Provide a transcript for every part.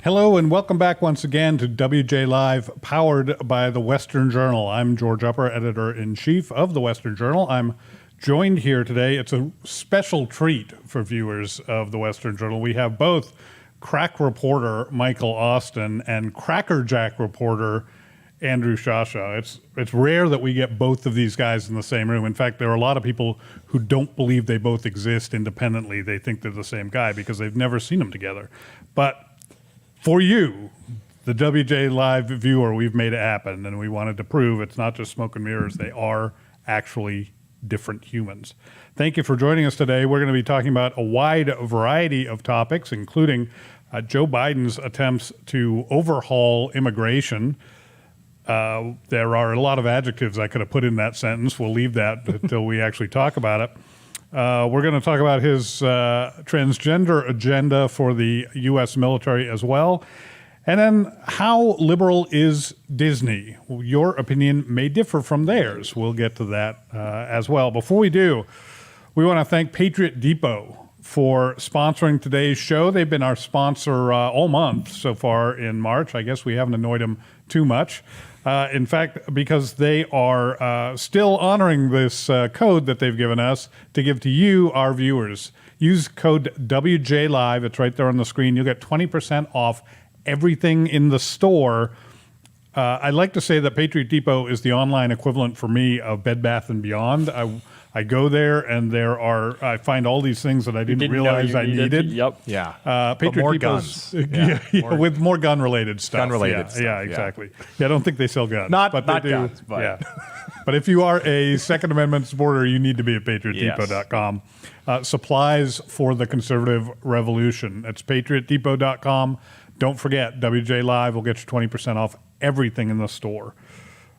Hello and welcome back once again to WJ Live, powered by the Western Journal. I'm George Upper, editor-in-chief of the Western Journal. I'm joined here today. It's a special treat for viewers of the Western Journal. We have both crack reporter Michael Austin and crackerjack reporter Andrew Shasha. It's rare that we get both of these guys in the same room. In fact, there are a lot of people who don't believe they both exist independently. They think they're the same guy because they've never seen them together. But for you, the WJ Live viewer, we've made it happen, and we wanted to prove it's not just smoke and mirrors. They are actually different humans. Thank you for joining us today. We're going to be talking about a wide variety of topics, including Joe Biden's attempts to overhaul immigration. There are a lot of adjectives I could have put in that sentence. We'll leave that until we actually talk about it. We're going to talk about his transgender agenda for the U.S. military as well. And then how liberal is Disney? Your opinion may differ from theirs. We'll get to that as well. Before we do, we want to thank Patriot Depot for sponsoring today's show. They've been our sponsor all month so far in March. I guess we haven't annoyed them too much. In fact, because they are still honoring this code that they've given us to give to you, our viewers. Use code WJLive. It's right there on the screen. You'll get 20% off everything in the store. I'd like to say that Patriot Depot is the online equivalent for me of Bed Bath & Beyond. I go there and I find all these things that I didn't realize I needed. Yep. Yeah. Patriot more Depot's, guns. with more gun-related stuff. Gun-related stuff. Yeah, exactly. Yeah, I don't think they sell guns. Not they do. guns, but. Yeah. But if you are a Second Amendment supporter, you need to be at patriotdepot.com. Supplies for the conservative revolution. It's patriotdepot.com. Don't forget, WJ Live will get you 20% off everything in the store.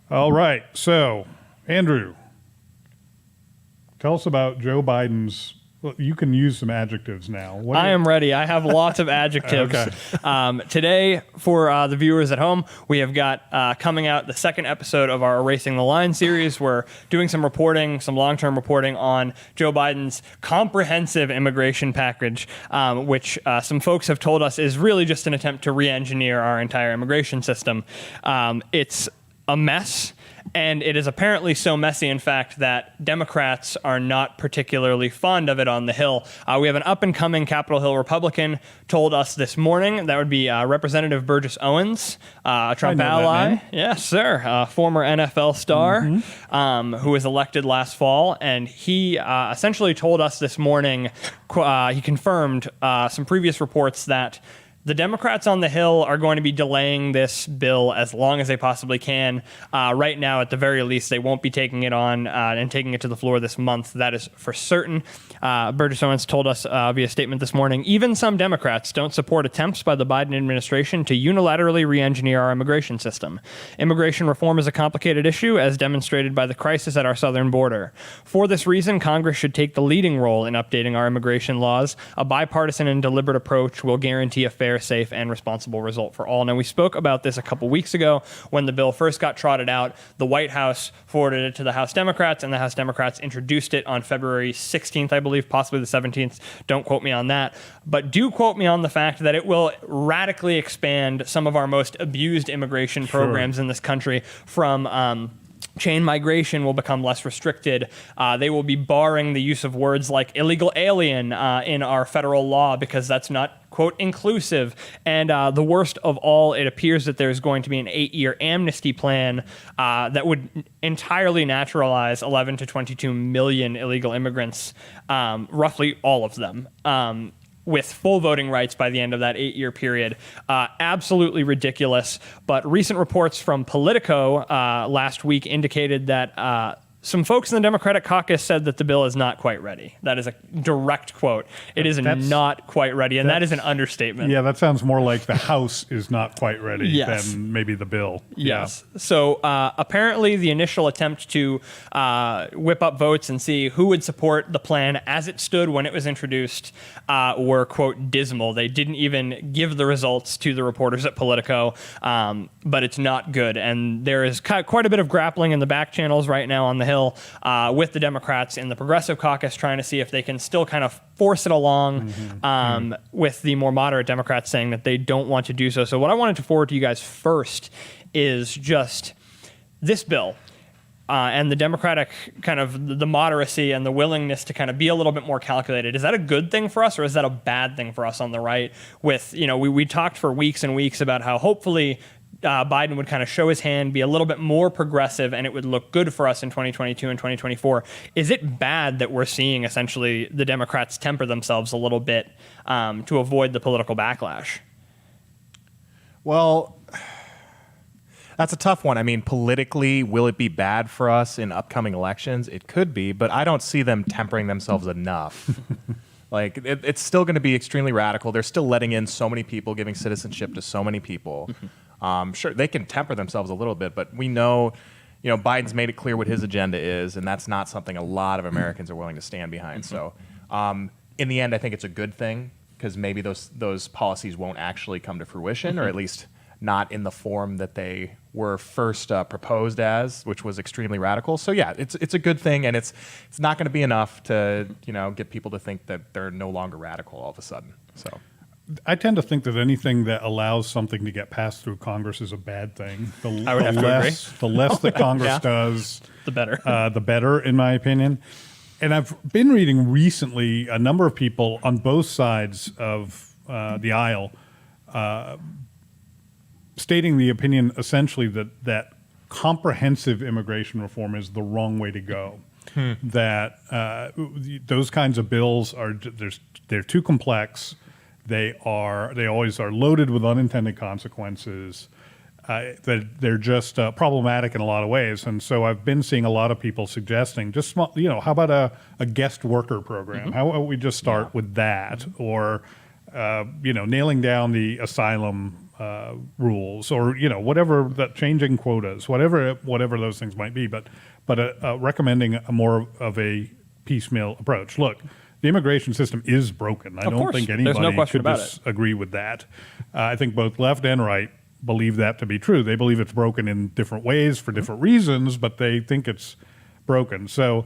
All right. So, Andrew, tell us about Joe Biden's. Well, you can use some adjectives now. I am ready. I have lots of adjectives. Okay. Today, for the viewers at home, we have got coming out the second episode of our Erasing the Line series. We're doing some reporting, some long-term reporting on Joe Biden's comprehensive immigration package, which some folks have told us is really just an attempt to re-engineer our entire immigration system. It's a mess. And it is apparently so messy, in fact, that Democrats are not particularly fond of it on the Hill. We have an up-and-coming Capitol Hill Republican told us this morning. That would be Representative Burgess Owens, a Trump ally. Yes, sir. Former NFL star who was elected last fall. And he essentially told us this morning, he confirmed some previous reports that the Democrats on the Hill are going to be delaying this bill as long as they possibly can. Right now, at the very least, they won't be taking it on and taking it to the floor this month. That is for certain. Burgess Owens told us via statement this morning, even some Democrats don't support attempts by the Biden administration to unilaterally re-engineer our immigration system. Immigration reform is a complicated issue, as demonstrated by the crisis at our southern border. For this reason, Congress should take the leading role in updating our immigration laws. A bipartisan and deliberate approach will guarantee a fair, safe, and responsible result for all. Now, we spoke about this a couple weeks ago when the bill first got trotted out. The White House forwarded it to the House Democrats, and the House Democrats introduced it on February 16th, I believe, possibly the 17th. Don't quote me on that. But do quote me on the fact that it will radically expand some of our most abused immigration programs in this country. From chain migration will become less restricted. They will be barring the use of words like illegal alien in our federal law because that's not, quote, inclusive. And the worst of all, it appears that there's going to be an 8-year amnesty plan that would entirely naturalize 11 to 22 million illegal immigrants, roughly all of them. With full voting rights by the end of that 8-year period. Absolutely ridiculous. But recent reports from Politico last week indicated that some folks in the Democratic caucus said that the bill is not quite ready. That is a direct quote. It is not quite ready, and that is an understatement. Yeah, that sounds more like the House is not quite ready than maybe the bill. Yes. Yeah. So apparently the initial attempt to whip up votes and see who would support the plan as it stood when it was introduced were, quote, dismal. They didn't even give the results to the reporters at Politico, but it's not good. And there is quite a bit of grappling in the back channels right now on the Hill Hill with the Democrats in the Progressive Caucus, trying to see if they can still kind of force it along with the more moderate Democrats saying that they don't want to do so. So what I wanted to forward to you guys first is just this bill. And the Democratic kind of the moderacy and the willingness to kind of be a little bit more calculated. Is that a good thing for us, or is that a bad thing for us on the right? With, we talked for weeks and weeks about how hopefully Biden would kind of show his hand, be a little bit more progressive, and it would look good for us in 2022 and 2024. Is it bad that we're seeing essentially the Democrats temper themselves a little bit to avoid the political backlash? Well, that's a tough one. I mean, politically, will it be bad for us in upcoming elections? It could be, but I don't see them tempering themselves enough. Like, it's still going to be extremely radical. They're still letting in so many people, giving citizenship to so many people. Sure, they can temper themselves a little bit, but we know, Biden's made it clear what his agenda is, and that's not something a lot of Americans are willing to stand behind. So, in the end, I think it's a good thing, because maybe those policies won't actually come to fruition, or at least not in the form that they were first proposed as, which was extremely radical. So yeah, it's a good thing, and it's not going to be enough to get people to think that they're no longer radical all of a sudden. So I tend to think that anything that allows something to get passed through Congress is a bad thing. I would have to agree. The less that Congress does, the better. The better, in my opinion. And I've been reading recently a number of people on both sides of the aisle stating the opinion essentially that comprehensive immigration reform is the wrong way to go. That those kinds of bills they're too complex. They always are loaded with unintended consequences. That they're just problematic in a lot of ways. And so I've been seeing a lot of people suggesting just small, how about a guest worker program? How about we just start with that, or nailing down the asylum rules, or whatever, that changing quotas, whatever those things might be, but recommending a more of a piecemeal approach. Look, the immigration system is broken. I don't think anybody could disagree with that. I think both left and right believe that to be true. They believe it's broken in different ways for different reasons, but they think it's broken. So,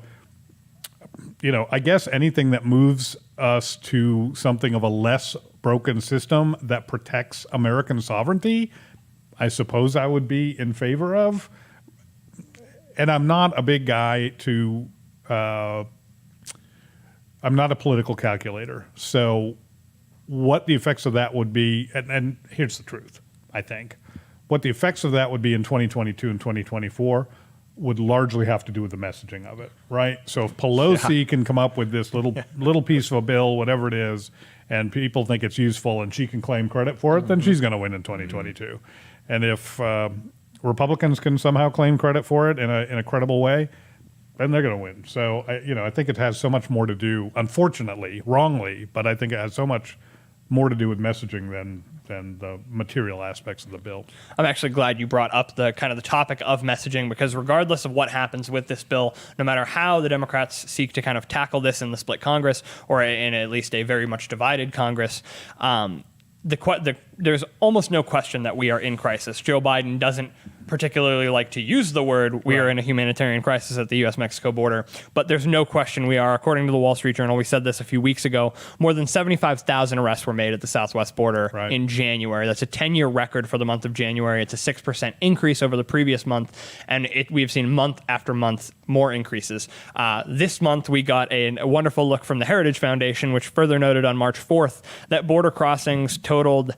I guess anything that moves us to something of a less broken system that protects American sovereignty, I suppose I would be in favor of. And I'm not a big guy I'm not a political calculator. So what the effects of that would be, and here's the truth, I think. What the effects of that would be in 2022 and 2024 would largely have to do with the messaging of it, right? So if Pelosi can come up with this little piece of a bill, whatever it is, and people think it's useful and she can claim credit for it, then she's going to win in 2022. And if Republicans can somehow claim credit for it in a credible way, then they're going to win. So I think it has so much more to do, unfortunately, wrongly, but I think it has so much more to do with messaging than the material aspects of the bill. I'm actually glad you brought up the topic of messaging, because regardless of what happens with this bill, no matter how the Democrats seek to kind of tackle this in the split Congress, or in at least a very much divided Congress, there's almost no question that we are in crisis. Joe Biden doesn't particularly like to use the word we are in a humanitarian crisis at the U.S.-Mexico border, but there's no question we are. According to the Wall Street Journal, we said this a few weeks ago, more than 75,000 arrests were made at the southwest border in January. That's a 10-year record for the month of January. It's a 6% increase over the previous month, and we've seen month after month more increases. This month, we got a wonderful look from the Heritage Foundation, which further noted on March 4th that border crossing totals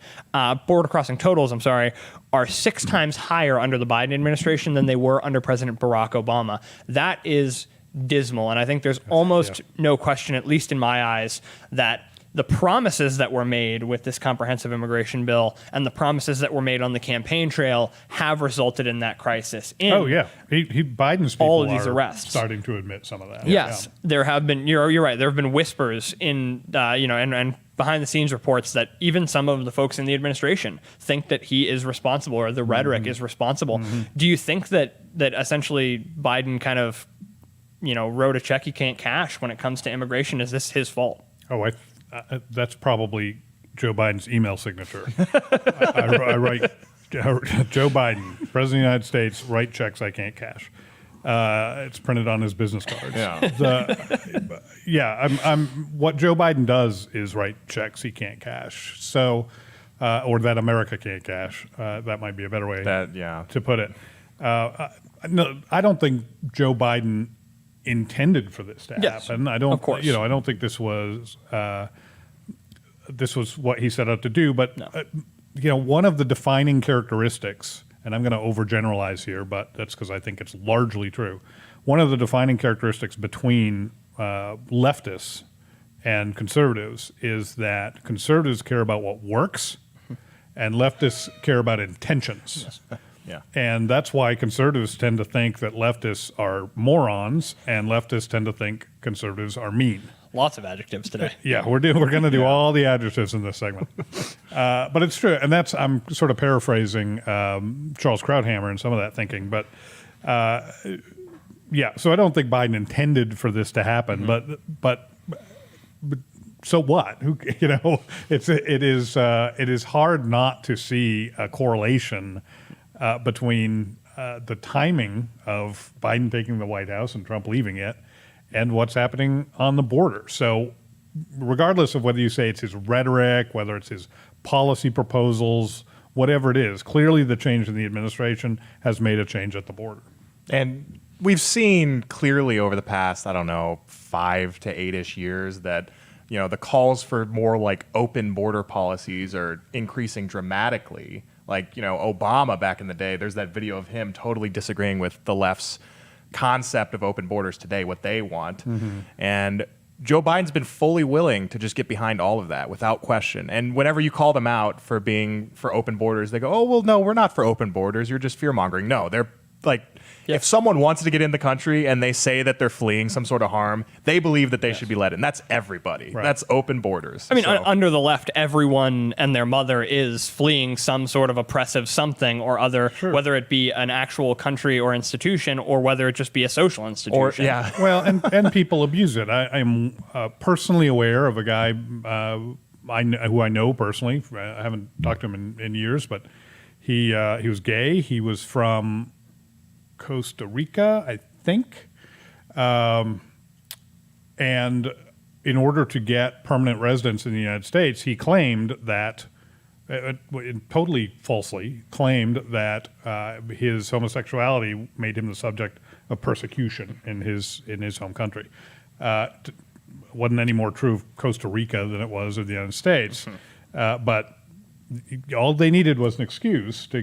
are 6 times higher under the Biden administration than they were under President Barack Obama. That is dismal, and I think there's almost no question, at least in my eyes, that the promises that were made with this comprehensive immigration bill and the promises that were made on the campaign trail have resulted in that crisis. Biden's people all of these arrests starting to admit some of that. Yes, there have been. You're right. There have been whispers in and behind the scenes reports that even some of the folks in the administration think that he is responsible, or the rhetoric is responsible. Do you think that essentially Biden kind of wrote a check he can't cash when it comes to immigration? Is this his fault? That's probably Joe Biden's email signature. I write Joe Biden, President of the United States, write checks I can't cash. It's printed on his business cards. Yeah. I'm what Joe Biden does is write checks he can't cash. So, or that America can't cash. That might be a better way to put it. No, I don't think Joe Biden intended for this to happen. I don't. Of course. I don't think this was what he set out to do. But one of the defining characteristics, and I'm going to overgeneralize here, but that's because I think it's largely true. One of the defining characteristics between leftists and conservatives is that conservatives care about what works, and leftists care about intentions. Yeah. And that's why conservatives tend to think that leftists are morons, and leftists tend to think conservatives are mean. Lots of adjectives today. Yeah, we're going to do all the adjectives in this segment, but it's true, and I'm sort of paraphrasing Charles Krauthammer and some of that thinking, but so I don't think Biden intended for this to happen, but so what? It is hard not to see a correlation between the timing of Biden taking the White House and Trump leaving it, and what's happening on the border. So regardless of whether you say it's his rhetoric, whether it's his policy proposals, whatever it is, clearly the change in the administration has made a change at the border. And we've seen clearly over the past, 5 to 8-ish years that, the calls for more like open border policies are increasing dramatically. Like, Obama back in the day, there's that video of him totally disagreeing with the left's concept of open borders today, what they want. And Joe Biden's been fully willing to just get behind all of that without question. And whenever you call them out for being for open borders, they go, oh, well, no, we're not for open borders. You're just fear mongering. No, they're like, if someone wants to get in the country and they say that they're fleeing some sort of harm, they believe that they should be let in. That's everybody. Right. That's open borders. I mean, under the left, everyone and their mother is fleeing some sort of oppressive something or other, whether it be an actual country or institution or whether it just be a social institution. Well, and people abuse it. I'm personally aware of a guy who I know personally. I haven't talked to him in years, but he was gay. He was from Costa Rica, I think. And in order to get permanent residence in the United States, he claimed that, totally falsely, claimed that his homosexuality made him the subject of persecution in his home country. Wasn't any more true of Costa Rica than it was of the United States. But all they needed was an excuse to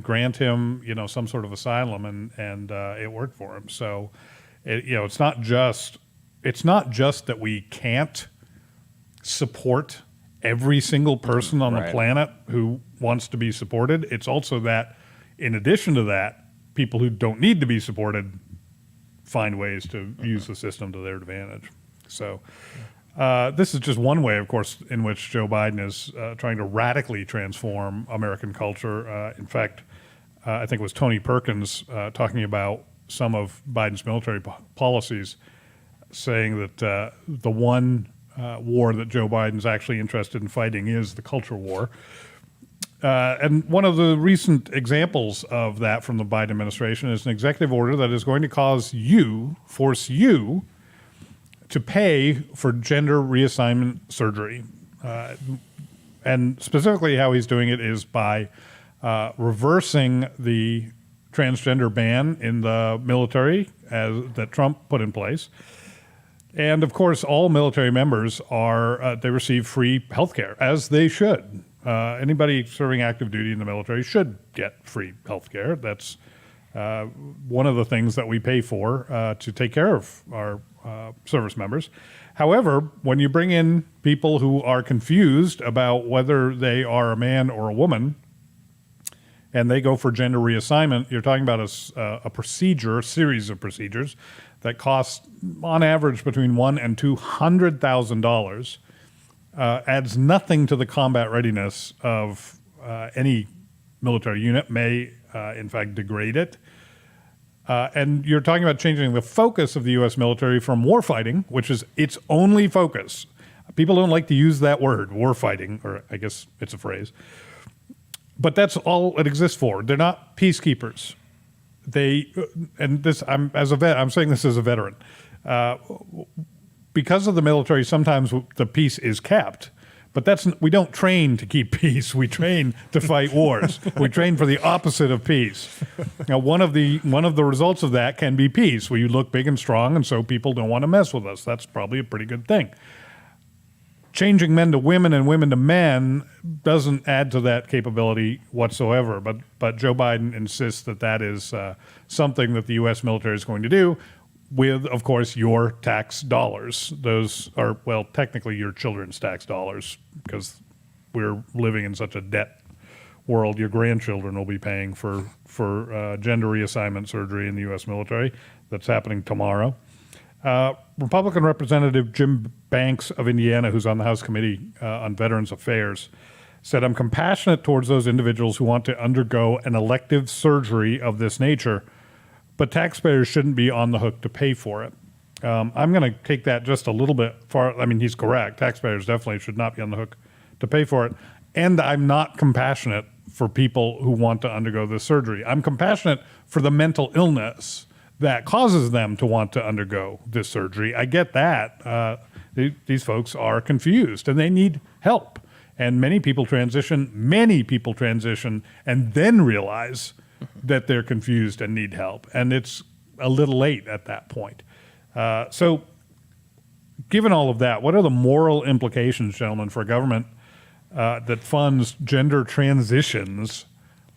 grant him, some sort of asylum, and it worked for him. So, it's not just that we can't support every single person on the planet who wants to be supported. It's also that, in addition to that, people who don't need to be supported find ways to use the system to their advantage. So. This is just one way, of course, in which Joe Biden is trying to radically transform American culture. In fact, I think it was Tony Perkins talking about some of Biden's military policies, saying that the one war that Joe Biden's actually interested in fighting is the culture war. And one of the recent examples of that from the Biden administration is an executive order that is going to force you to pay for gender reassignment surgery. And specifically how he's doing it is by reversing the transgender ban in the military that Trump put in place. And of course, all military members they receive free health care, as they should. Anybody serving active duty in the military should get free health care. That's one of the things that we pay for to take care of our service members. However, when you bring in people who are confused about whether they are a man or a woman, and they go for gender reassignment, you're talking about a series of procedures that cost, on average, between $100,000 and $200,000. Adds nothing to the combat readiness of any military unit. May, in fact, degrade it. And you're talking about changing the focus of the U.S. military from warfighting, which is its only focus. People don't like to use that word, warfighting, or I guess it's a phrase. But that's all it exists for. They're not peacekeepers. and this, I'm saying this as a veteran, because of the military, sometimes the peace is kept. But we don't train to keep peace. We train to fight wars. We train for the opposite of peace. Now, one of the results of that can be peace. We look big and strong, and so people don't want to mess with us. That's probably a pretty good thing. Changing men to women and women to men doesn't add to that capability whatsoever. But Joe Biden insists that is something that the U.S. military is going to do, with, of course, your tax dollars. Those are, well, technically your children's tax dollars, because we're living in such a debt world. Your grandchildren will be paying for gender reassignment surgery in the U.S. military. That's happening tomorrow. Republican Representative Jim Banks of Indiana, who's on the House Committee on Veterans Affairs, said, "I'm compassionate towards those individuals who want to undergo an elective surgery of this nature, but taxpayers shouldn't be on the hook to pay for it." I'm going to take that just a little bit far. I mean, he's correct. Taxpayers definitely should not be on the hook to pay for it. And I'm not compassionate for people who want to undergo this surgery. I'm compassionate for the mental illness that causes them to want to undergo this surgery. I get that. These folks are confused and they need help. And many people transition, and then realize that they're confused and need help. And it's a little late at that point. So given all of that, what are the moral implications, gentlemen, for a government that funds gender transitions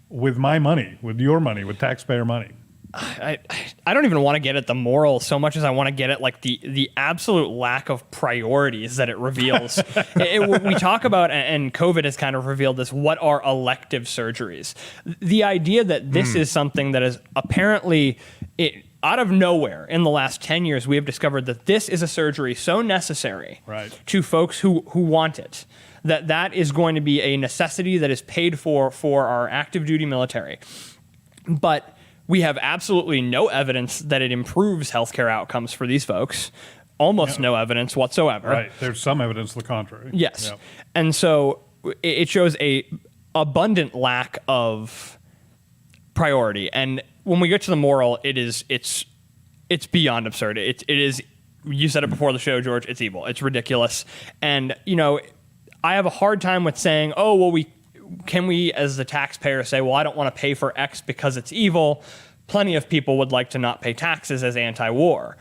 with my money, with your money, with taxpayer money? I don't even want to get at the moral so much as I want to get at like the absolute lack of priorities that it reveals. We talk about, and COVID has kind of revealed this, what are elective surgeries? The idea that this is something that is apparently out of nowhere in the last 10 years, we have discovered that this is a surgery so necessary to folks who want it, that is going to be a necessity that is paid for our active duty military. But we have absolutely no evidence that it improves healthcare outcomes for these folks. Almost no evidence whatsoever. Right. There's some evidence to the contrary. Yes. Yep. And so it shows a abundant lack of priority. And when we get to the moral, it's beyond absurd. It is, you said it before the show, George, it's evil. It's ridiculous. And, I have a hard time with saying, oh, well, can we, as the taxpayer, say, well, I don't want to pay for X because it's evil? Plenty of people would like to not pay taxes as anti-war.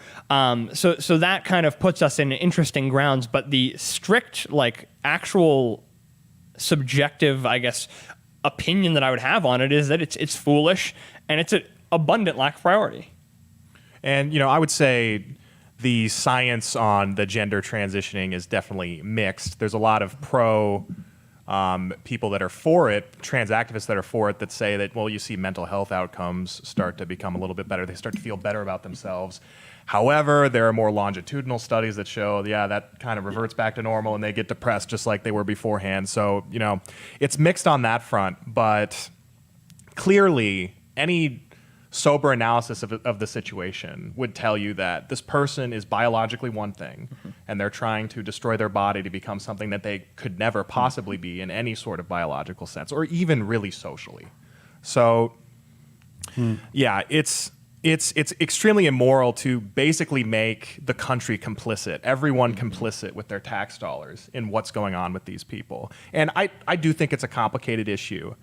So that kind of puts us in interesting grounds. But the strict, actual subjective, I guess, opinion that I would have on it is that it's foolish and it's an abundant lack of priority. And, I would say the science on the gender transitioning is definitely mixed. There's a lot of people that are for it, trans activists that are for it, that say that, well, you see mental health outcomes start to become a little bit better. They start to feel better about themselves. However, there are more longitudinal studies that show, that kind of reverts back to normal and they get depressed just like they were beforehand. So, it's mixed on that front, but clearly any sober analysis of the situation would tell you that this person is biologically one thing, and they're trying to destroy their body to become something that they could never possibly be in any sort of biological sense, or even really socially. So, it's extremely immoral to basically make the country complicit, everyone complicit with their tax dollars in what's going on with these people. And I do think it's a complicated issue.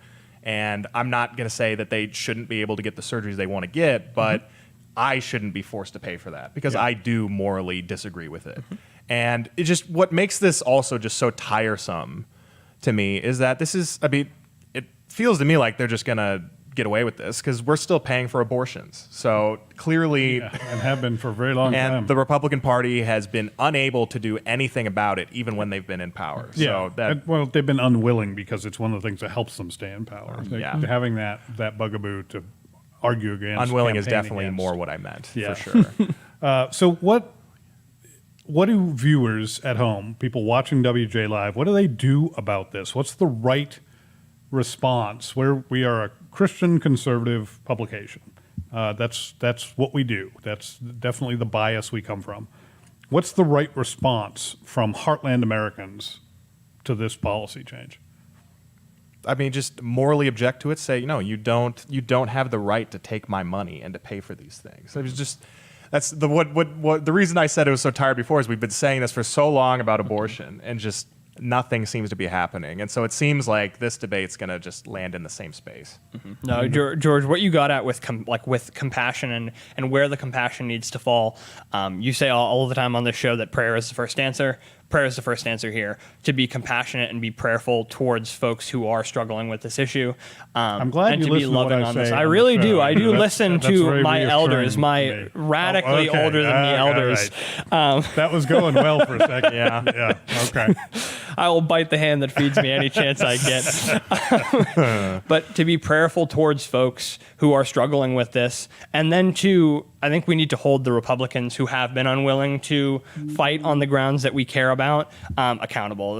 And I'm not going to say that they shouldn't be able to get the surgeries they want to get, but I shouldn't be forced to pay for that because I do morally disagree with it. And it just, what makes this also just so tiresome to me is that this is, it feels to me like they're just going to get away with this because we're still paying for abortions. So clearly, and have been for a very long time. And the Republican Party has been unable to do anything about it, even when they've been in power. Yeah. So they've been unwilling because it's one of the things that helps them stay in power. Having that bugaboo to argue against. Unwilling is definitely more what I meant, for sure. So what do viewers at home, people watching WJ Live, what do they do about this? What's the right response? We are a Christian conservative publication. That's what we do. That's definitely the bias we come from. What's the right response from heartland Americans to this policy change? I mean, just morally object to it. Say, no, you don't have the right to take my money and to pay for these things. It was just that's the what the reason I said it was so tired before is we've been saying this for so long about abortion and just nothing seems to be happening. And so it seems like this debate's going to just land in the same space. No, George, what you got at with with compassion and where the compassion needs to fall, you say all the time on this show that prayer is the first answer. Prayer is the first answer here, to be compassionate and be prayerful towards folks who are struggling with this issue. I'm glad and you to be listen to what loving I on say this. on I the really show. do. I do listen That's to very my reassuring elders, to my me. radically Okay. older than me All elders. right. That was going well for a second. Yeah. Okay. I will bite the hand that feeds me any chance I get. But to be prayerful towards folks who are struggling with this, and then I think we need to hold the Republicans who have been unwilling to fight on the grounds that we care about accountable.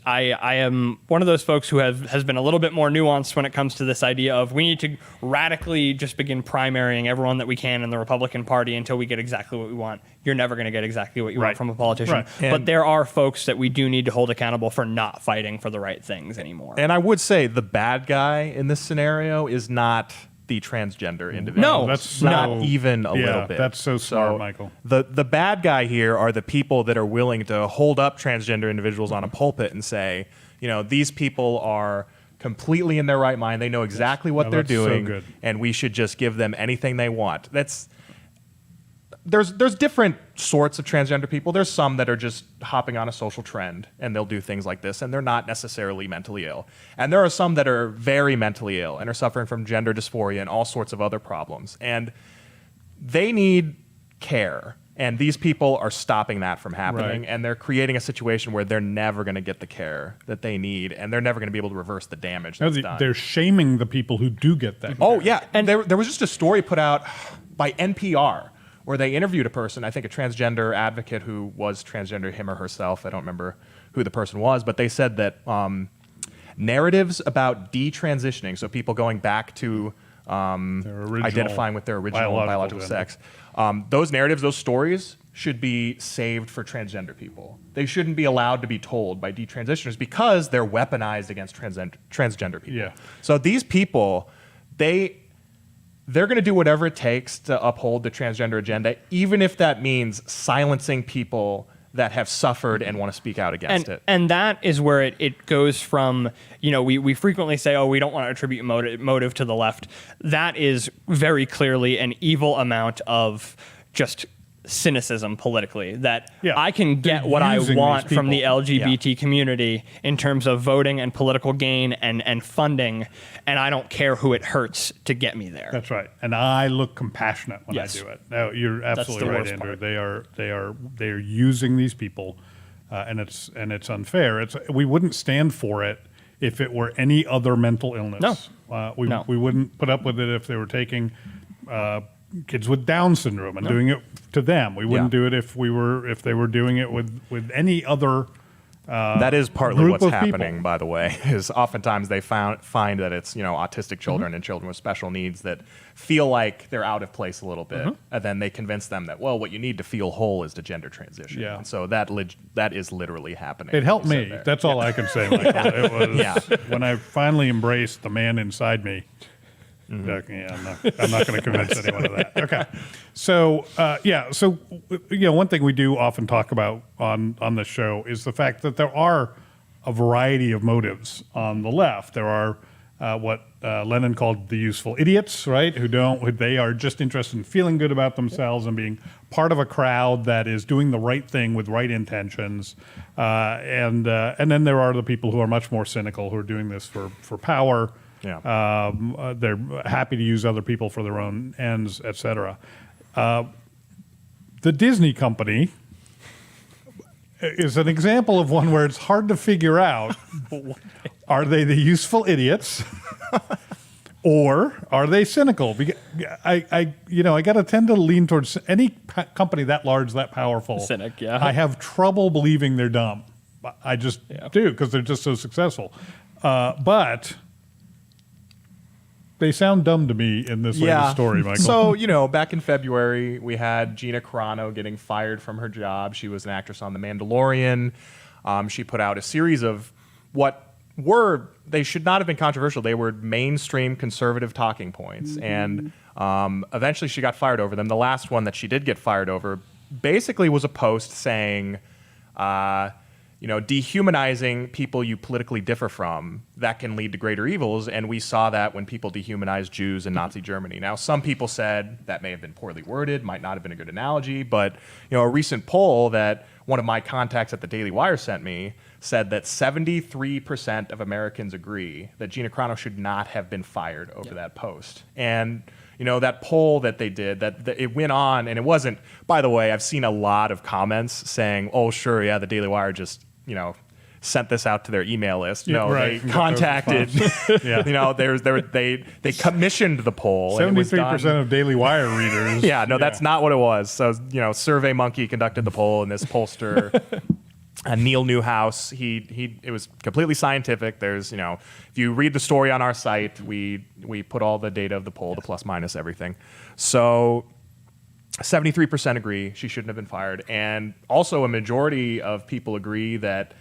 I am one of those folks who has been a little bit more nuanced when it comes to this idea of we need to radically just begin primarying everyone that we can in the Republican Party until we get exactly what we want. You're never going to get exactly what you want from a politician. Right. But there are folks that we do need to hold accountable for not fighting for the right things anymore. And I would say the bad guy in this scenario is not the transgender individual. No, that's not even a little bit. That's so smart, Michael. The bad guy here are the people that are willing to hold up transgender individuals on a pulpit and say, these people are completely in their right mind. They know exactly what they're that's so doing, good. and we should just give them anything they want. There's different sorts of transgender people. There's some that are just hopping on a social trend and they'll do things like this and they're not necessarily mentally ill. And there are some that are very mentally ill and are suffering from gender dysphoria and all sorts of other problems. And they need care. And these people are stopping that from happening. Right. And they're creating a situation where they're never going to get the care that they need and they're never going to be able to reverse the damage that's done. They're shaming the people who do get that. Oh, yeah. And there was just a story put out by NPR where they interviewed a person, I think a transgender advocate who was transgender, him or herself. I don't remember who the person was, but they said that narratives about detransitioning, so people going back to identifying with their original biological sex, those narratives, those stories should be saved for transgender people. They shouldn't be allowed to be told by detransitioners because they're weaponized against transgender people. Yeah. So these people, they're going to do whatever it takes to uphold the transgender agenda, even if that means silencing people that have suffered and want to speak out against it. And that is where it goes from, we frequently say, we don't want to attribute motive to the left. That is very clearly an evil amount of just cynicism politically, that I can get what I want from the LGBT community in terms of voting and political gain and funding, and I don't care who it hurts to get me there. That's right. And I look compassionate when I do it. No, you're absolutely right, Andrew. Part. They are using these people, and it's unfair. We wouldn't stand for it if it were any other mental illness. No. We wouldn't put up with it if they were taking kids with Down syndrome and doing it to them. We wouldn't do it if they were doing it with any other that is partly group what's of happening, people. by the way, is oftentimes they find that it's autistic children and children with special needs that feel like they're out of place a little bit, and then they convince them that, well, what you need to feel whole is to gender transition. Yeah. And so that is literally happening. It helped You me. said there. That's all I can say, Michael. It was when I finally embraced the man inside me. I'm not going to convince anyone of that. Okay. So, one thing we do often talk about on this show is the fact that there are a variety of motives on the left. There are what Lenin called the useful idiots, right? They are just interested in feeling good about themselves and being part of a crowd that is doing the right thing with right intentions. And then there are the people who are much more cynical, who are doing this for power. Yeah. They're happy to use other people for their own ends, etc. The Disney company is an example of one where it's hard to figure out, are they the useful idiots or are they cynical? I got to tend to lean towards any company that large, that powerful. Cynic, yeah. I have trouble believing they're dumb. I just do, because they're just so successful. But they sound dumb to me in this latest story, Michael. So, back in February, we had Gina Carano getting fired from her job. She was an actress on The Mandalorian. She put out a series of what they should not have been controversial. They were mainstream conservative talking points. And eventually she got fired over them. The last one that she did get fired over basically was a post saying, dehumanizing people you politically differ from, that can lead to greater evils. And we saw that when people dehumanized Jews in Nazi Germany. Now, some people said that may have been poorly worded, might not have been a good analogy. But, a recent poll that one of my contacts at the Daily Wire sent me said that 73% of Americans agree that Gina Carano should not have been fired over that post. And that poll that they did, that it went on, and it wasn't, by the way, I've seen a lot of comments saying, oh, sure, yeah, the Daily Wire just, sent this out to their email list. No, right. They contacted, they commissioned the poll. 73% of Daily Wire readers. That's not what it was. So, SurveyMonkey conducted the poll, and this pollster, Neil Newhouse, it was completely scientific. There's, if you read the story on our site, we put all the data of the poll, the plus minus everything. So 73% agree she shouldn't have been fired. And also a majority of people agree that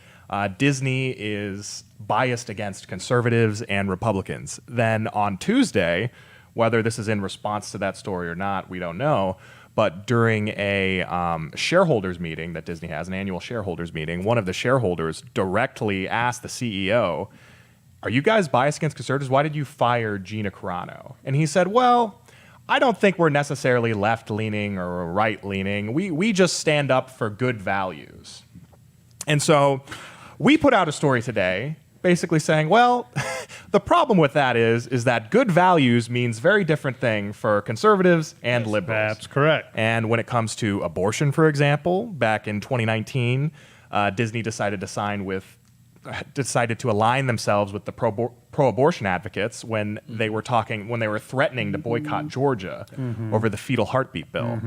Disney is biased against conservatives and Republicans. Then on Tuesday, whether this is in response to that story or not, we don't know. But during a shareholders meeting that Disney has, an annual shareholders meeting, one of the shareholders directly asked the CEO, "Are you guys biased against conservatives? Why did you fire Gina Carano?" And he said, "Well, I don't think we're necessarily left-leaning or right-leaning. We just stand up for good values." And so we put out a story today basically saying, well, the problem with that is that good values means very different thing for conservatives and liberals. That's correct. And when it comes to abortion, for example, back in 2019, Disney decided to align themselves with the pro-abortion advocates when they were threatening to boycott Georgia over the fetal heartbeat bill.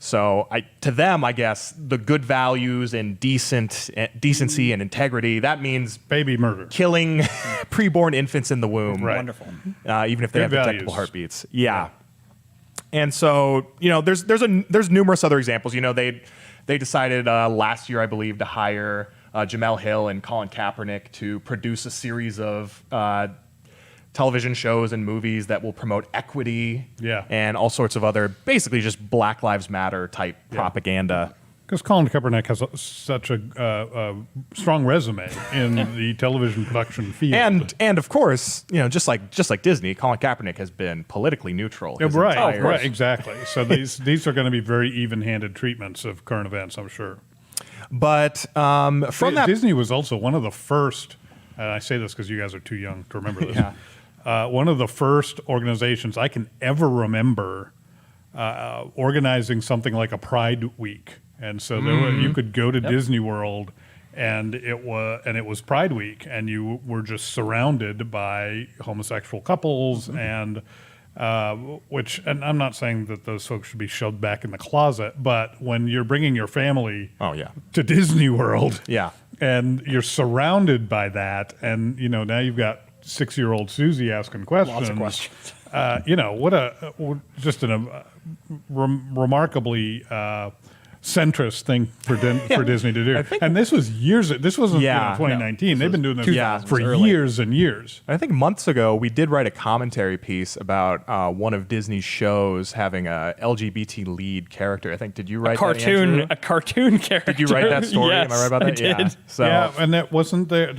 So to them, I guess, the good values and decency and integrity, that means baby murder, killing preborn infants in the womb. Right. Wonderful. Even if they Good have values. detectable heartbeats. Yeah. And so, there's numerous other examples. They decided last year, I believe, to hire Jamel Hill and Colin Kaepernick to produce a series of television shows and movies that will promote equity and all sorts of other, basically just Black Lives Matter type propaganda. Because Colin Kaepernick has such a strong resume in the television production field. And of course, just like Disney, Colin Kaepernick has been politically neutral. Right, exactly. So these are going to be very even-handed treatments of current events, I'm sure. But Disney was also one of the first, and I say this because you guys are too young to remember this, one of the first organizations I can ever remember organizing something like a Pride Week. And so you could go to Disney World, and it was Pride Week, and you were just surrounded by homosexual couples, and I'm not saying that those folks should be shoved back in the closet, but when you're bringing your family to Disney World, and you're surrounded by that, and now you've got 6-year-old Susie asking questions. Lots of questions. Just a remarkably centrist thing for Disney to do. And this was years. This wasn't 2019. They've been doing this for years and years. I think months ago we did write a commentary piece about one of Disney's shows having a LGBT lead character. I think did you write that, Andrew? A cartoon character? Did you write that story? Yes, Am I right about that? I did. So and that wasn't there.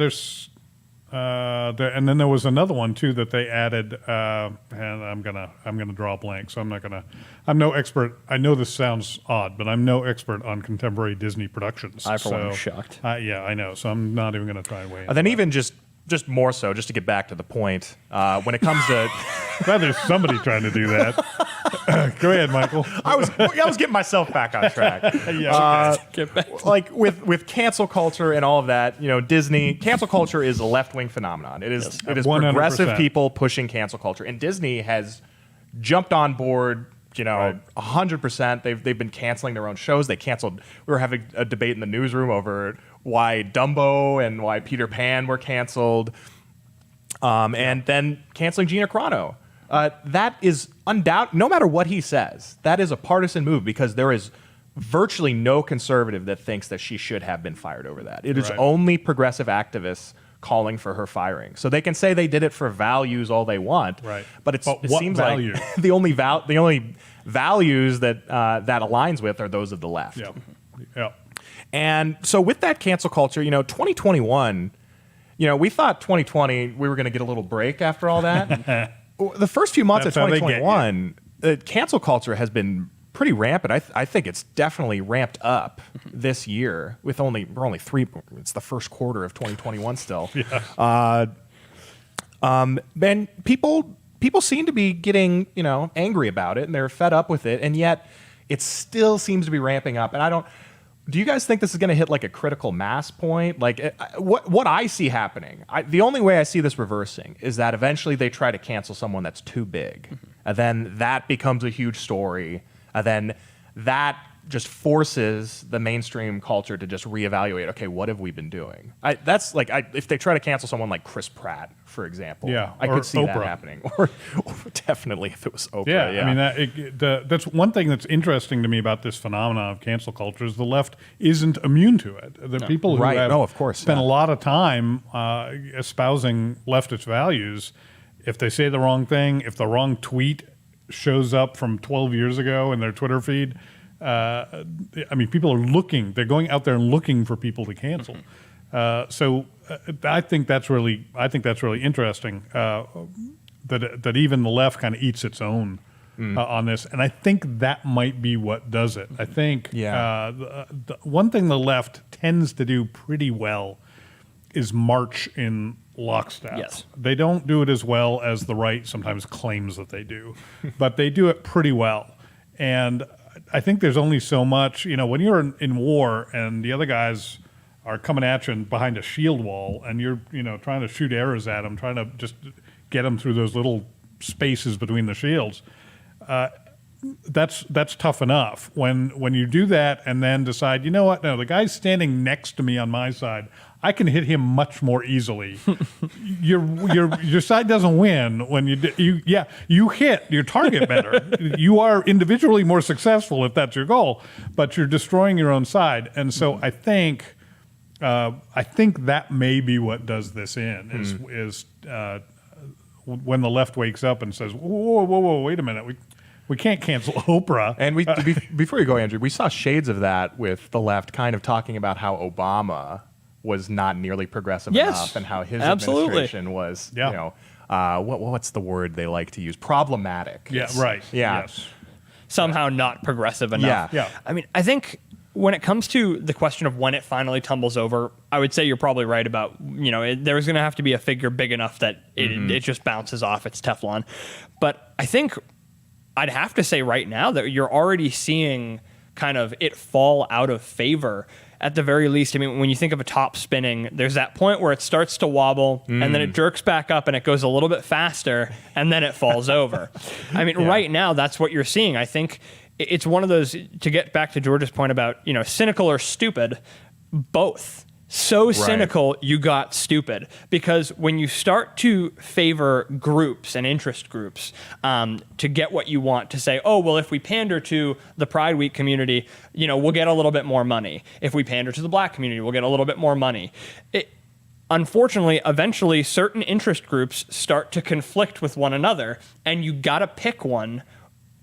And then there was another one too that they added, and I'm gonna draw a blank. So I'm no expert. I know this sounds odd, but I'm no expert on contemporary Disney productions. I for one am shocked. Yeah, I know. So I'm not even gonna try and weigh in. And then even just more so, just to get back to the point, when it comes to glad there's somebody trying to do that. Go ahead, Michael. I was getting myself back on track. Get back. Like with cancel culture and all of that, Disney cancel culture is a left-wing phenomenon. It is 100%. people pushing cancel culture, and Disney has jumped on board. 100%. They've been canceling their own shows. They canceled. We were having a debate in the newsroom over why Dumbo and why Peter Pan were canceled, and then canceling Gina Carano. That is undoubted. No matter what he says, that is a partisan move because there is virtually no conservative that thinks that she should have been fired over that. It is only progressive activists calling for her firing. So they can say they did it for values all they want, Right. but it what seems value? like the only values that that aligns with are those of the left. Yeah. Yeah. And so with that cancel culture, 2021, we thought 2020 we were going to get a little break after all that. The first few months That's of how they get 2021, cancel culture has been pretty rampant. I think it's definitely ramped up this year with we're only three. It's the first quarter of 2021 still. Yeah. And people seem to be getting angry about it, and they're fed up with it, and yet it still seems to be ramping up. And do you guys think this is going to hit like a critical mass point? Like what I see happening, the only way I see this reversing is that eventually they try to cancel someone that's too big, and then that becomes a huge story, and then that just forces the mainstream culture to just reevaluate. Okay, what have we been doing? If they try to cancel someone like Chris Pratt, for example, Yeah, I or could see Oprah. that happening. Or definitely if it was Oprah. Yeah, I mean, that's one thing that's interesting to me about this phenomenon of cancel culture is the left isn't immune to it. The people who Right. have No, of course, spent yeah. a lot of time espousing leftist values, if they say the wrong thing, if the wrong tweet shows up from 12 years ago in their Twitter feed, I mean, people are looking. They're going out there and looking for people to cancel. So I think that's really interesting that even the left kind of eats its own on this, and I think that might be what does it. I think the one thing the left tends to do pretty well is march in lockstep. Yes. They don't do it as well as the right sometimes claims that they do, but they do it pretty well. And I think there's only so much, when you're in war and the other guys are coming at you behind a shield wall and you're, trying to shoot arrows at them, trying to just get them through those little spaces between the shields. That's tough enough. When you do that and then decide, no, the guy's standing next to me on my side, I can hit him much more easily. Your side doesn't win when you hit your target better. You are individually more successful if that's your goal, but you're destroying your own side. And so I think that may be what does this in is when the left wakes up and says, whoa, wait a minute, we can't cancel Oprah. And before you go, Andrew, we saw shades of that with the left kind of talking about how Obama was not nearly progressive enough and how his administration was, what's the word they like to use? Problematic. Yeah, right. Yeah. Yes. Somehow not progressive enough. Yeah. I mean, I think when it comes to the question of when it finally tumbles over, I would say you're probably right about, there's going to have to be a figure big enough that it just bounces off its Teflon. But I think I'd have to say right now that you're already seeing kind of it fall out of favor. At the very least, I mean, when you think of a top spinning, there's that point where it starts to wobble and then it jerks back up and it goes a little bit faster and then it falls over. I mean, right now, that's what you're seeing. I think it's one of those, to get back to George's point about, cynical or stupid, both. So cynical, you got stupid. Because when you start to favor groups and interest groups to get what you want, to say, oh, well, if we pander to the Pride Week community, we'll get a little bit more money. If we pander to the black community, we'll get a little bit more money. Unfortunately, eventually, certain interest groups start to conflict with one another, and you got to pick one.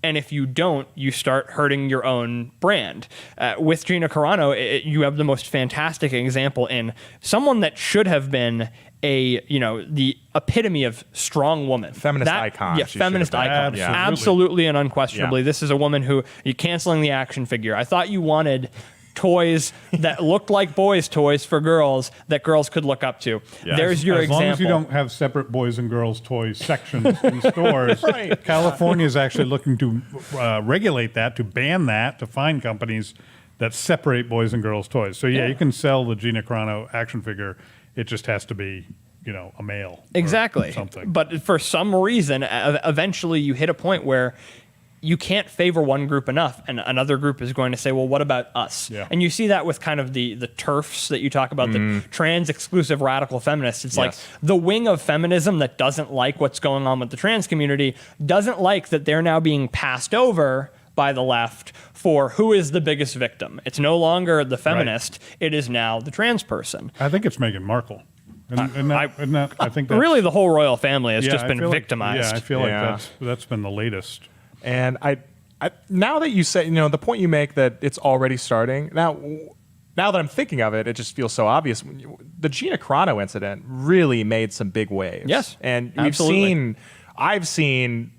And if you don't, you start hurting your own brand. With Gina Carano, you have the most fantastic example in someone that should have been the epitome of strong woman. Feminist icon. Yeah, feminist icon. Absolutely. Absolutely and unquestionably. Yeah. This is a woman who, you're canceling the action figure. I thought you wanted toys that looked like boys' toys for girls that girls could look up to. Yes. There's your as example. long as you don't have separate boys and girls toy sections in stores, California is actually looking to regulate that, to ban that, to fine companies that separate boys and girls toys. So you can sell the Gina Carano action figure. It just has to be, a male. Exactly. Or something. But for some reason, eventually you hit a point where you can't favor one group enough, and another group is going to say, well, what about us? Yeah. And you see that with kind of the TERFs that you talk about, the trans-exclusive radical feminists. It's like the wing of feminism that doesn't like what's going on with the trans community, doesn't like that they're now being passed over by the left for who is the biggest victim. It's no longer the feminist, it is now the trans person. I think it's Meghan Markle. I think that's, Really, the whole royal family has yeah, just I been feel like- victimized. yeah, I feel Yeah. like that's been the latest. And I now that you say, the point you make that it's already starting. Now that I'm thinking of it, it just feels so obvious. The Gina Carano incident really made some big waves. Yes, and absolutely. I've seen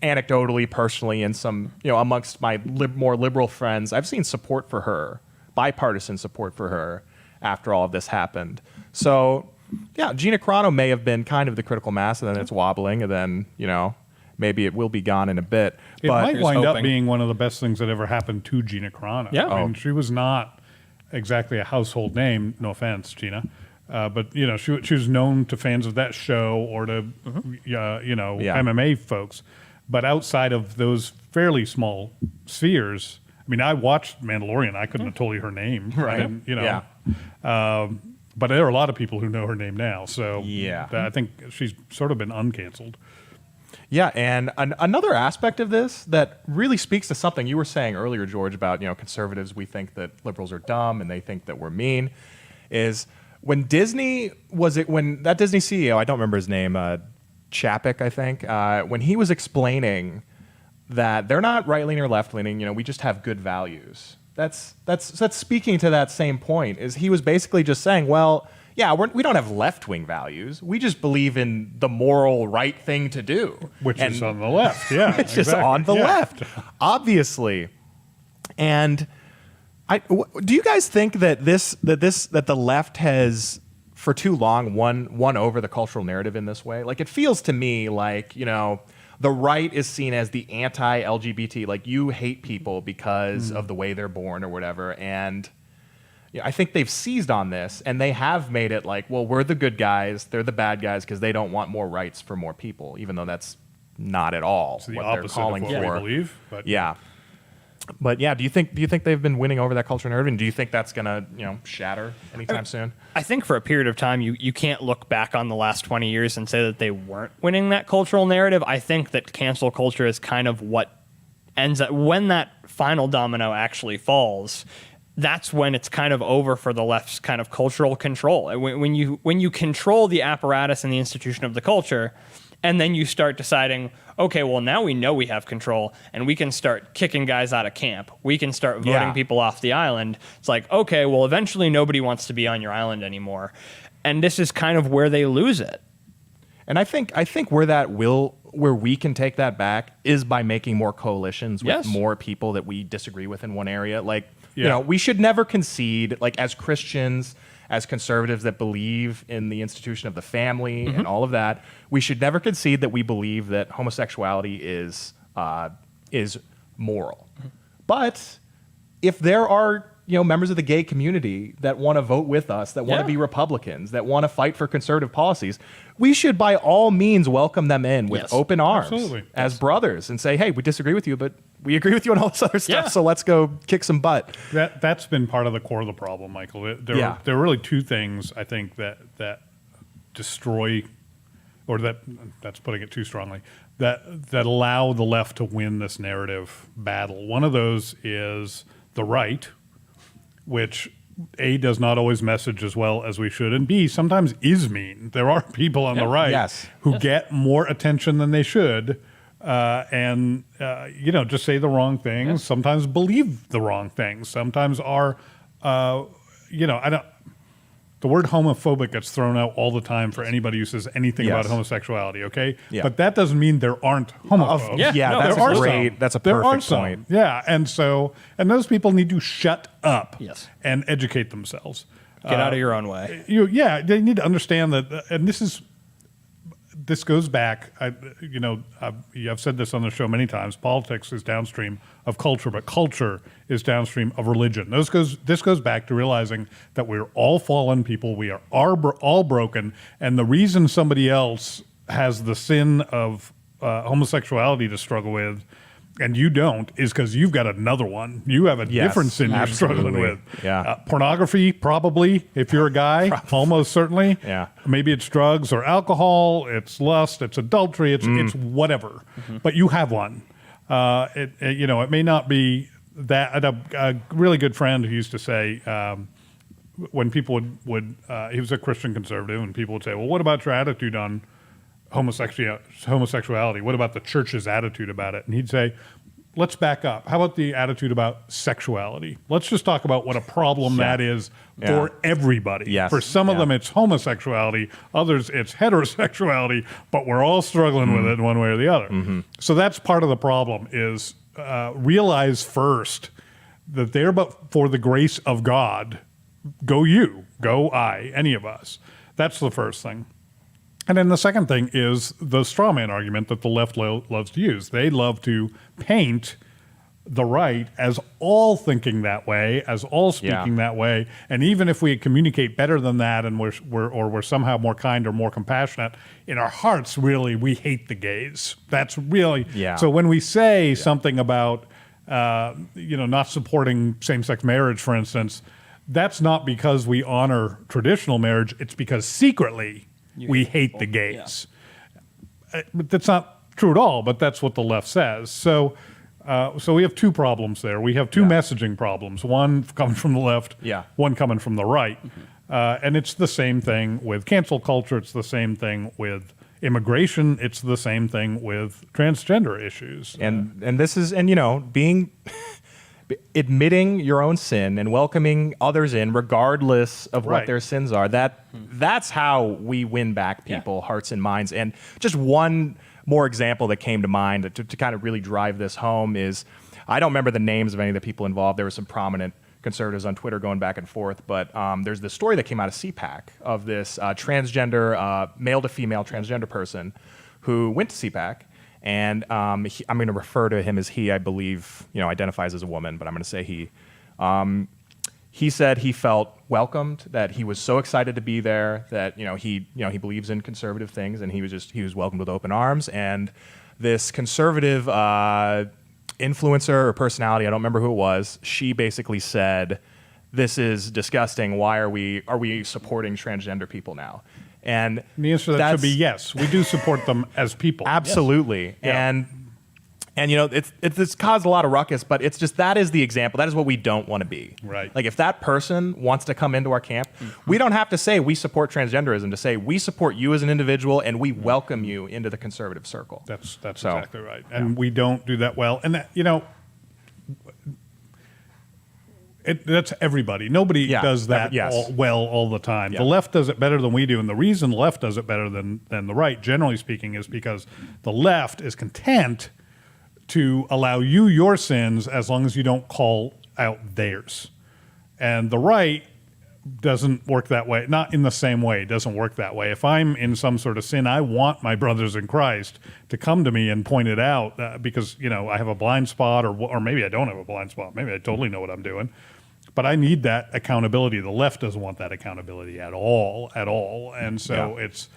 anecdotally, personally, in some, amongst my more liberal friends, I've seen support for her, bipartisan support for her after all of this happened. So, yeah, Gina Carano may have been kind of the critical mass, and then it's wobbling, and then, maybe it will be gone in a bit. It But might wind up hoping. being one of the best things that ever happened to Gina Carano. Yeah. I mean, she was not exactly a household name. No offense, Gina. But she was known to fans of that show or to Yeah. MMA folks. But outside of those fairly small spheres, I mean, I watched Mandalorian. I couldn't have told you her name. Right. And, Yeah. But there are a lot of people who know her name now. So Yeah. I think she's sort of been uncanceled. Yeah, and another aspect of this that really speaks to something you were saying earlier, George, about conservatives, we think that liberals are dumb and they think that we're mean, is when that Disney CEO, I don't remember his name, Chapek, I think, when he was explaining that they're not right leaning or left leaning, we just have good values. That's speaking to that same point. Is he was basically just saying, well, yeah, we don't have left-wing values. We just believe in the moral right thing to do. Which is on the left, yeah. It's just on the left, obviously. And do you guys think that that the left has for too long won over the cultural narrative in this way? Like, it feels to me like, the right is seen as the anti-LGBT, like you hate people because of the way they're born or whatever, and I think they've seized on this, and they have made it like, well, we're the good guys, they're the bad guys because they don't want more rights for more people, even though that's not at all It's the what opposite they're calling of what for. we believe. But Yeah, but yeah, do you think they've been winning over that culture narrative, and do you think that's gonna shatter anytime soon? I think for a period of time, you can't look back on the last 20 years and say that they weren't winning that cultural narrative. I think that cancel culture is kind of what ends up when that final domino actually falls. That's when it's kind of over for the left's kind of cultural control. When you control the apparatus and the institution of the culture, and then you start deciding, okay, well, now we know we have control, and we can start kicking guys out of camp. We can start voting Yeah. people off the island. It's like, okay, well, eventually nobody wants to be on your island anymore. And this is kind of where they lose it. And I think where we can take that back is by making more coalitions with Yes. more people that we disagree with in one area. Like, Yeah. we should never concede, like as Christians, as conservatives that believe in the institution of the family and all of that, we should never concede that we believe that homosexuality is moral. But if there are members of the gay community that want to vote with us, that want to Yeah. be Republicans, that want to fight for conservative policies, we should by all means welcome them in with Yes. open arms Absolutely. as brothers and say, hey, we disagree with you, but we agree with you on all this other stuff, Yeah. so let's go kick some butt. that's been part of the core of the problem, Michael. Yeah. There are really two things I think that destroy, or that's putting it too strongly, that allow the left to win this narrative battle. One of those is the right, which A, does not always message as well as we should, and B, sometimes is mean. There are people on the right Yes. who get more attention than they should, and just say the wrong things. Sometimes believe the wrong things. Sometimes are, the word homophobic gets thrown out all the time for anybody who says anything Yes. about homosexuality. Okay, Yeah. but that doesn't mean there aren't homophobes. Yeah, no, that's There a are great, some. that's a There are perfect some. point. Yeah, and those people need to shut up. Yes. And educate themselves. Get out of your own way. They need to understand that, and this goes back. I've said this on the show many times. Politics is downstream of culture, but culture is downstream of religion. This goes back to realizing that we're all fallen people. We are all broken, and the reason somebody else has the sin of homosexuality to struggle with, and you don't, is because you've got another one. You have a Yes, different sin you're struggling absolutely. with. Yeah. Pornography, probably, if you're a guy, almost certainly. Yeah. Maybe it's drugs or alcohol, it's lust, it's adultery, it's whatever. But you have one. It may not be that. A really good friend who used to say, when people would he was a Christian conservative, and people would say, well, what about your attitude on homosexuality? What about the church's attitude about it? And he'd say, let's back up. How about the attitude about sexuality? Let's just talk about what a problem that is for everybody. Yes. For some of them, it's homosexuality. Others, it's heterosexuality. But we're all struggling with it in one way or the other. So that's part of the problem is realize first that they're but for the grace of God. Go you, go I, any of us. That's the first thing. And then the second thing is the straw man argument that the left loves to use. They love to paint the right as all thinking that way, as all speaking that way. And even if we communicate better than that and we're somehow more kind or more compassionate, in our hearts, really, we hate the gays. That's really so when we say something about not supporting same-sex marriage, for instance, that's not because we honor traditional marriage. It's because secretly we hate the gays. But that's not true at all, but that's what the left says. So we have two problems there. We have two messaging problems, one coming from the left, one coming from the right. And it's the same thing with cancel culture. It's the same thing with immigration. It's the same thing with transgender issues. And this is, being... admitting your own sin and welcoming others in regardless of what their sins are, that's how we win back people, hearts and minds. And just one more example that came to mind to kind of really drive this home is, I don't remember the names of any of the people involved. There were some prominent conservatives on Twitter going back and forth, but there's this story that came out of CPAC of this transgender, male to female transgender person who went to CPAC. And I'm going to refer to him as he. I believe, identifies as a woman, but I'm going to say he. He said he felt welcomed, that he was so excited to be there, that he believes in conservative things, and he was welcomed with open arms. And this conservative influencer or personality, I don't remember who it was, she basically said, "This is disgusting. Why are we supporting transgender people now?" And the answer to that should be yes. We do support them as people. Absolutely. Yes. And it's caused a lot of ruckus, but it's just, that is the example. That is what we don't want to be. Right. Like, if that person wants to come into our camp, we don't have to say we support transgenderism, to say we support you as an individual and we welcome you into the conservative circle. That's exactly right. And we don't do that well. And that, that's everybody. Nobody does that all the time. The left does it better than we do, and the reason the left does it better than the right, generally speaking, is because the left is content to allow you your sins as long as you don't call out theirs. And the right doesn't work that way. Not in the same way. It doesn't work that way. If I'm in some sort of sin, I want my brothers in Christ to come to me and point it out because, I have a blind spot, or maybe I don't have a blind spot. Maybe I totally know what I'm doing. But I need that accountability. The left doesn't want that accountability at all. And so it's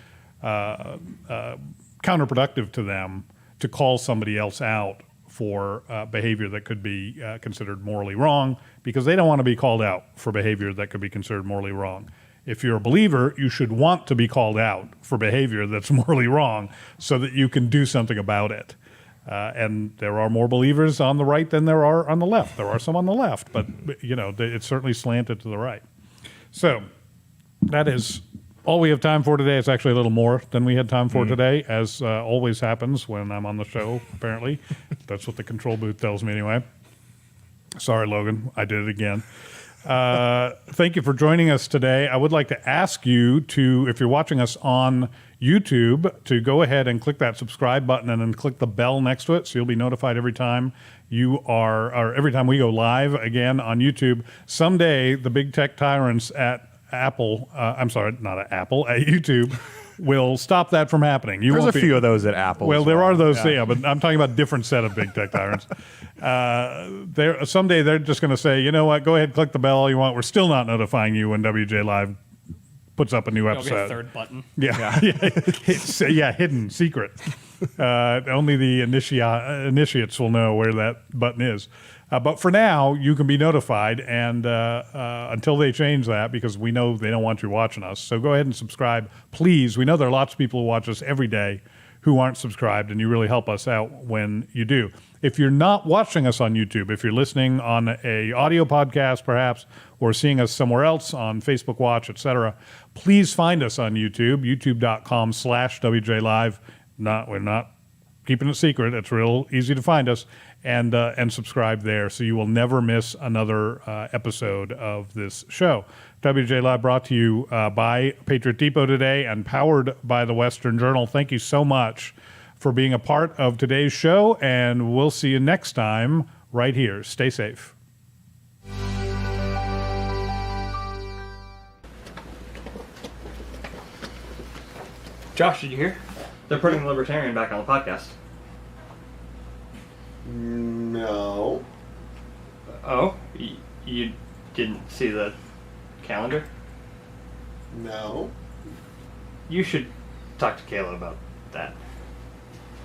counterproductive to them to call somebody else out for behavior that could be considered morally wrong, because they don't want to be called out for behavior that could be considered morally wrong. If you're a believer, you should want to be called out for behavior that's morally wrong so that you can do something about it. And there are more believers on the right than there are on the left. There are some on the left, but it's certainly slanted to the right. So that is all we have time for today. It's actually a little more than we had time for today, as always happens when I'm on the show, apparently. That's what the control booth tells me anyway. Sorry, Logan. I did it again. Thank you for joining us today. I would like to ask you to, if you're watching us on YouTube, to go ahead and click that subscribe button and then click the bell next to it, so you'll be notified every time every time we go live again on YouTube. Someday, the big tech tyrants at Apple, at YouTube, will stop that from happening. There's a few of those at Apple. Well, there are those, but I'm talking about a different set of big tech tyrants. Someday they're just going to say, you know what, go ahead, click the bell all you want. We're still not notifying you when WJ Live puts up a new episode. There'll be a third button. Yeah, hidden, secret. Only the initiates will know where that button is. But for now, you can be notified, and until they change that, because we know they don't want you watching us. So go ahead and subscribe, please. We know there are lots of people who watch us every day who aren't subscribed, and you really help us out when you do. If you're not watching us on YouTube, if you're listening on a audio podcast perhaps, or seeing us somewhere else on Facebook Watch, etc., please find us on YouTube, youtube.com/WJLive. We're not keeping it secret. It's real easy to find us, and subscribe there so you will never miss another episode of this show. WJ Live brought to you by Patriot Depot today and powered by the Western Journal. Thank you so much for being a part of today's show, and we'll see you next time right here. Stay safe. Josh, did you hear? They're putting the Libertarian back on the podcast. No. Oh? You didn't see the calendar? No. You should talk to Kayla about that.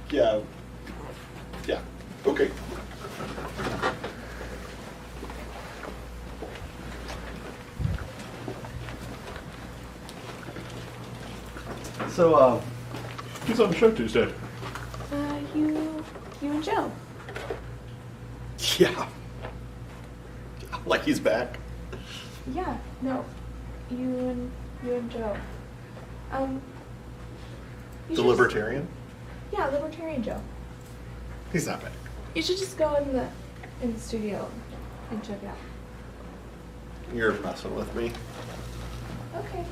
Yeah. Yeah. Okay. So, who's on the show Tuesday? You and Joe. Yeah. Like he's back. Yeah, no. You and Joe. You The should Libertarian? Yeah, Libertarian Joe. He's not back. You should just go in the studio and check it out. You're messing with me. Okay.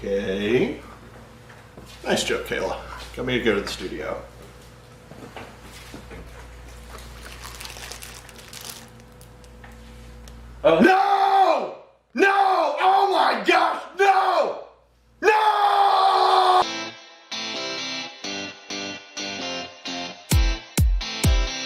Okay. Nice joke, Kayla. Got me to go to the studio. Oh no!